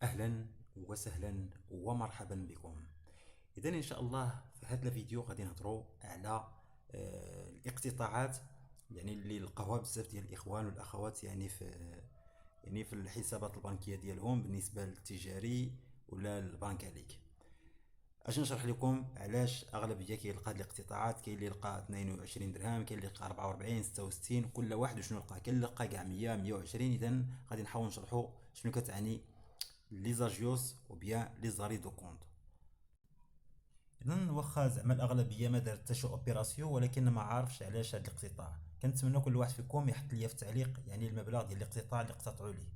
اهلا وسهلا ومرحبا بكم. اذا ان شاء الله في هذا الفيديو غادي نهضروا على الاقتطاعات، يعني اللي لقاوها بزاف ديال الاخوان والاخوات، يعني في الحسابات البنكيه ديالهم بالنسبه للتجاري ولا البنك عليك. اش نشرح لكم علاش اغلبيه كيلقى هاد الاقتطاعات. كاين اللي لقى 22 درهم، كاين اللي لقى 44 66، كل واحد وشنو لقى. كاين اللي لقى كاع 100 120. اذا غادي نحاول نشرحوا شنو كتعني لي زاجيوس و بيان لي زاري دو كونط. اذا واخا زعما الاغلبيه ما دارت حتى شي اوبيراسيون، ولكن ما عارفش علاش هذا الاقتطاع. كنتمنى كل واحد فيكم يحط لي في التعليق يعني المبلغ ديال الاقتطاع اللي اقتطعوا لي.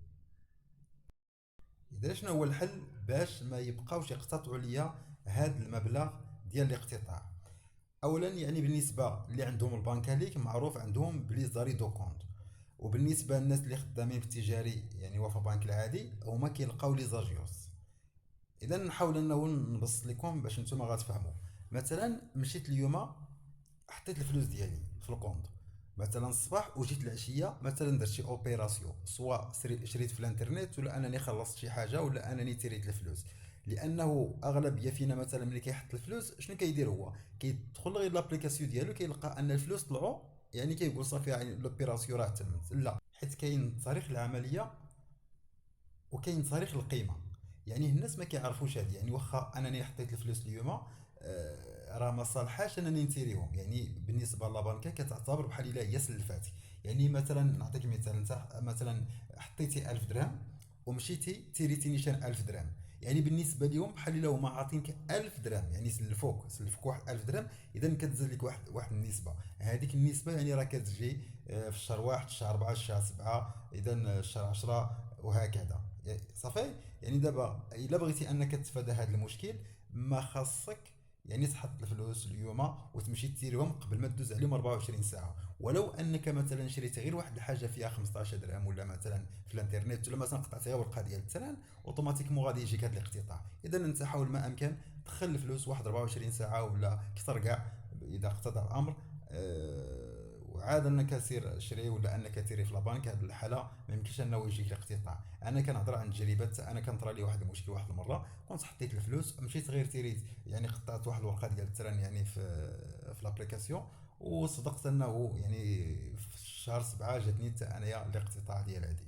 اذا شنو هو الحل باش ما يبقاوش يقتطعوا ليا هذا المبلغ ديال الاقتطاع؟ اولا يعني بالنسبه اللي عندهم البنكه ليك معروف عندهم بلي زاري دو كونط، وبالنسبه للناس اللي خدامين في التجاري يعني وفي البنك العادي هما كيلقاو لي زاجيوس. اذا نحاول انه نبسط لكم باش نتوما غتفهموا. مثلا مشيت اليوم حطيت الفلوس ديالي في الكونط مثلا الصباح، وجيت العشيه مثلا درت شي اوبيراسيون، سواء شريت في الانترنت ولا انني خلصت شي حاجه ولا انني تريت الفلوس. لانه اغلبيه فينا مثلا ملي كيحط الفلوس شنو كيدير؟ هو كيدخل غير لابليكاسيون ديالو كيلقى ان الفلوس طلعوا، يعني كيقول صافي يعني لوبيراسيون راه تمت. لا، حيت كاين تاريخ العمليه وكاين تاريخ القيمه. يعني الناس ما كيعرفوش هذه، يعني واخا انني حطيت الفلوس اليوم راه ما صالحاش انني نتيريهم. يعني بالنسبه للبنكه كتعتبر بحال الا هي سلفاتي. يعني مثلا نعطيك مثال، انت مثلا حطيتي 1000 درهم ومشيتي تيريتي نيشان 1000 درهم، يعني بالنسبه لهم بحال الا هما عاطينك 1000 درهم، يعني سلفوك واحد 1000 درهم. اذا كتزاد لك واحد النسبه. هذيك النسبه يعني راه كتجي في الشهر واحد، الشهر 4، الشهر 7، اذا الشهر 10 وهكذا. صافي. يعني دابا الا بغيتي انك تتفادى هذا المشكل، ما خاصك يعني تحط الفلوس اليوم وتمشي تيريهم قبل ما تدوز عليهم 24 ساعه. ولو انك مثلا شريت غير واحد الحاجه فيها 15 درهم، ولا مثلا في الانترنت، ولا مثلا قطعت غير ورقه ديال التران، اوتوماتيكمون غادي يجيك هذا الاقتطاع. اذا انت حاول ما امكن دخل الفلوس واحد 24 ساعه ولا اكثر كاع اذا اقتضى الامر. وعاد انك سير شري ولا انك تيري في لابانك، هذه الحاله ما يمكنش انه يجيك الاقتطاع. انا كنهضر عن تجربه، انا كان طرا لي واحد المشكل واحد المره. كنت حطيت الفلوس مشيت غير تيريت، يعني قطعت واحد الورقه ديال التران يعني في لابليكاسيون، وصدقت انه يعني في شهر 7 جاتني حتى انايا الاقتطاع ديال هذه.